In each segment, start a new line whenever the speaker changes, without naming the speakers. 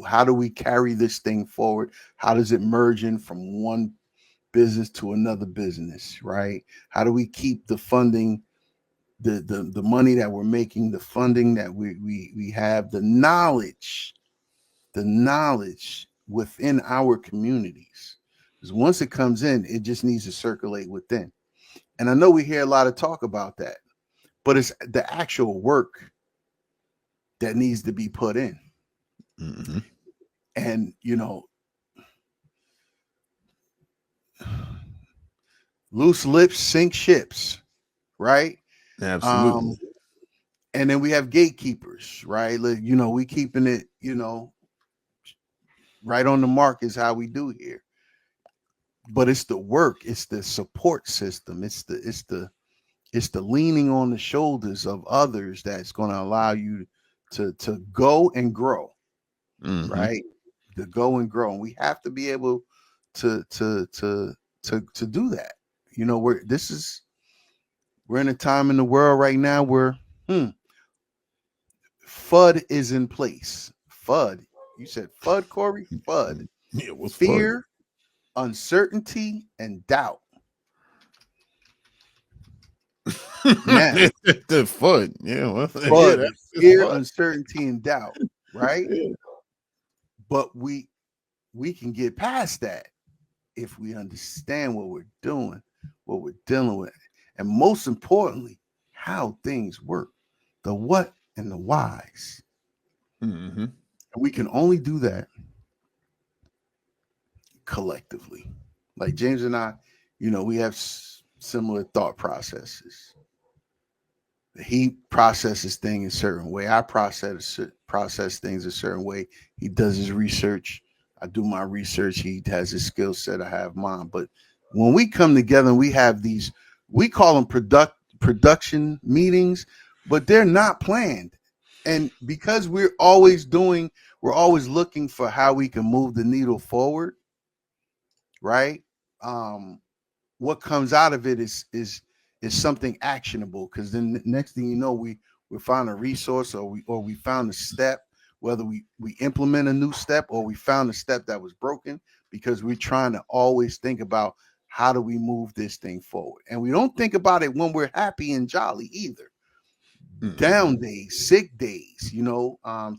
how do we carry this thing forward? How does it merge in from one business to another business, right? How do we keep the funding, the money that we're making, the funding that we have, the knowledge within our communities? Because once it comes in, it just needs to circulate within. And I know we hear a lot of talk about that, but it's the actual work that needs to be put in.
Mm-hmm.
And loose lips sink ships, right? Um,
Absolutely.
and then we have gatekeepers, right? We keeping it, right on the mark is how we do here. But it's the work, it's the support system, it's the leaning on the shoulders of others that's going to allow you to go and grow,
Mm-hmm.
right? To go and grow, and we have to be able to do that. We're in a time in the world right now where FUD is in place. FUD. You said FUD, Corey? FUD.
Yeah, what's fun?
Fear, uncertainty, and doubt. Now,
The fun. Yeah, well, yeah,
FUD is
that's
fear,
fun.
uncertainty, and doubt, right?
Yeah.
But we can get past that if we understand what we're doing, what we're dealing with, and most importantly, how things work, the what and the whys.
Mm-hmm.
And we can only do that collectively. Like James and I, we have similar thought processes. He processes things a certain way. I process things a certain way. He does his research. I do my research. He has his skill set. I have mine. But when we come together and we have these, we call them production meetings, but they're not planned. And because we're always looking for how we can move the needle forward, right? Um, what comes out of it is something actionable, because then the next thing you know, we found a resource, or we found a step, whether we implement a new step or we found a step that was broken, because we're trying to always think about how do we move this thing forward. And we don't think about it when we're happy and jolly either.
Mm-hmm.
Down days, sick days,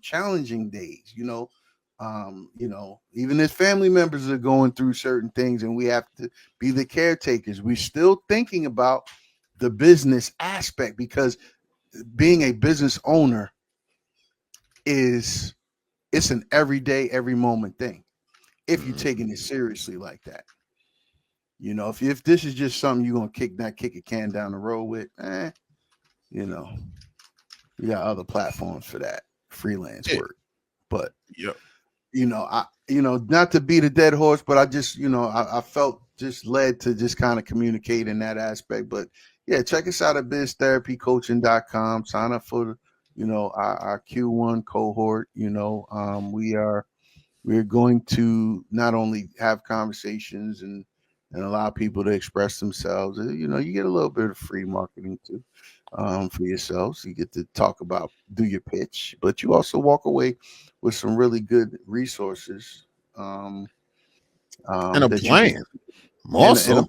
challenging days, even if family members are going through certain things and we have to be the caretakers, we're still thinking about the business aspect, because being a business owner is it's an everyday, every moment thing. If you're
Mm-hmm.
taking it seriously like that, if this is just something you're gonna kick a can down the road with, you know, we got other platforms for that freelance
Yeah.
work. But
Yep.
not to beat a dead horse, but I just, I felt just led to just kind of communicate in that aspect. But yeah, check us out at biztherapycoaching.com. Sign up for, our Q1 cohort. We're going to not only have conversations and allow people to express themselves. You get a little bit of free marketing too, for yourselves. You get to do your pitch, but you also walk away with some really good resources, um,
And a
that you can,
plan.
and
Also.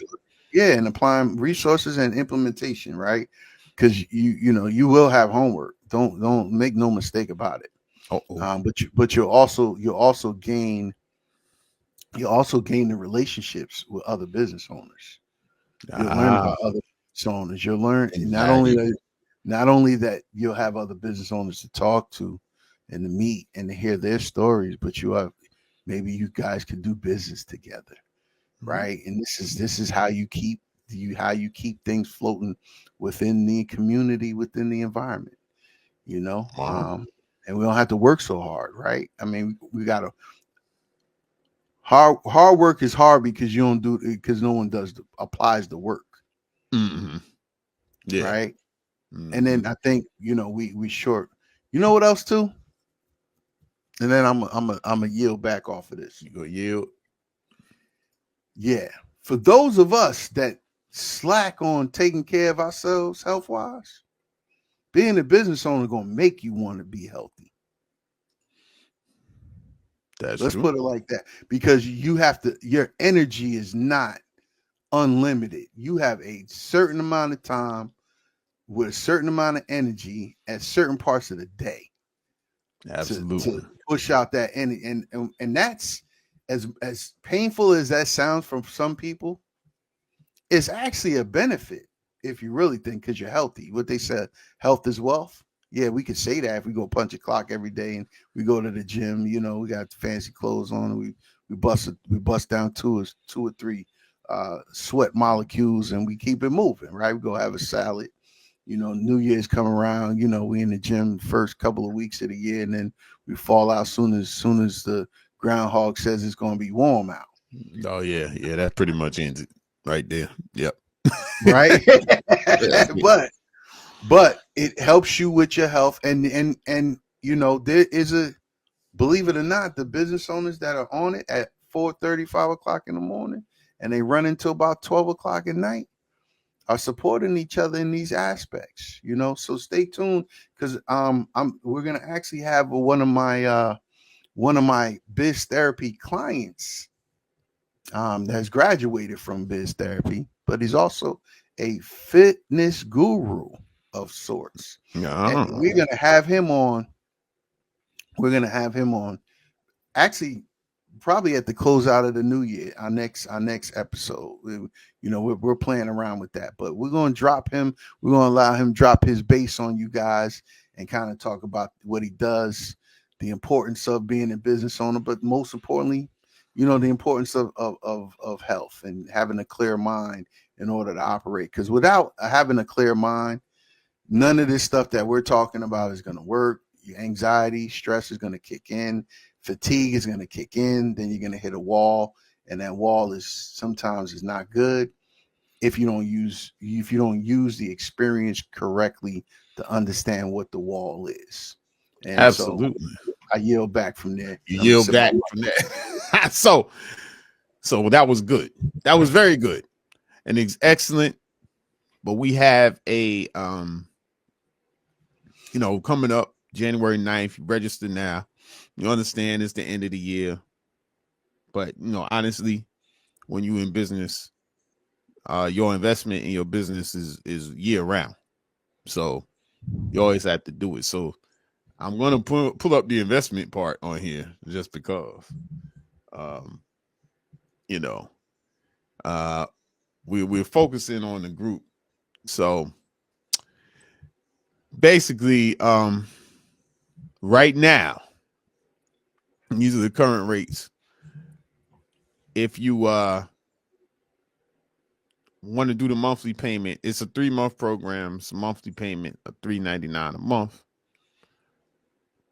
yeah, and applying resources and implementation, right? Because you will have homework. Don't make no mistake about it.
Oh.
But you'll also gain the relationships with other business owners. You'll learn
Ah,
about other business owners. You'll learn
invaluable.
not only that you'll have other business owners to talk to and to meet and to hear their stories, but maybe you guys could do business together,
Mhm.
right? And this is how you keep things floating within the community, within the environment, you know.
Wow.
And we don't have to work so hard, right? I mean, we got to hard work is hard because you don't do it, because no one applies the work,
Mm-hmm. Yeah.
right? And
Mm-hmm.
then I think we short. You know what else too? And then I'm a yield back off of this.
You go yield.
Yeah, for those of us that slack on taking care of ourselves health wise, being a business owner gonna make you want to be healthy. Let's put it like that, because you have to, your energy is not unlimited. You have a certain amount of time with a certain amount of energy at certain parts of the day.
Absolutely.
To push out that energy. And that's, as painful as that sounds from some people, it's actually a benefit if you really think, because you're healthy. What they said, health is wealth. Yeah, we could say that if we go punch a clock every day and we go to the gym. You know, we got fancy clothes on. We bust down two or three sweat molecules, and we keep it moving. Right, we go have a salad. You know, New Year's come around. You know, we in the gym first couple of weeks of the year, and then we fall out soon as the groundhog says it's going to be warm out.
Oh yeah, that pretty much ends it right there. Yep.
Right. But it helps you with your health, and you know, there is a, believe it or not, the business owners that are on it at 4:30, 5 o'clock in the morning, and they run until about 12 o'clock at night, are supporting each other in these aspects. You know, so stay tuned, because we're gonna actually have one of my biz therapy clients that has graduated from biz therapy, but he's also a fitness guru of sorts. And we're gonna have him on. We're gonna have him on. Actually, probably at the closeout of the new year, our next episode. You know, we're playing around with that, but we're gonna drop him. We're gonna allow him drop his base on you guys and kind of talk about what he does, the importance of being a business owner, but most importantly, you know, the importance of health and having a clear mind in order to operate. Because without having a clear mind, none of this stuff that we're talking about is going to work. Your anxiety, stress is going to kick in. Fatigue is going to kick in. Then you're going to hit a wall, and that wall is sometimes not good if you don't use the experience correctly to understand what the wall is. And
absolutely.
So I yield back from there.
You yield back from that. So that was good. That was very good, and it's excellent. But we have a you know, coming up January 9th. You register now. You understand it's the end of the year. But you know, honestly, when you're in business, your investment in your business is year round. So you always have to do it. So I'm gonna pull up the investment part on here just because you know, we're focusing on the group. So basically, right now, these are the current rates. If you want to do the monthly payment, it's a 3-month program. It's a monthly payment of $3.99 a month.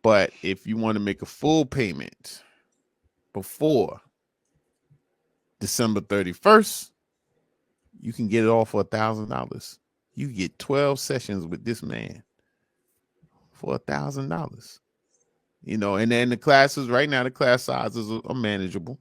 But if you want to make a full payment before December 31st, you can get it all for $1,000. You get 12 sessions with this man for $1,000. You know, and then the classes right now, the class sizes are manageable.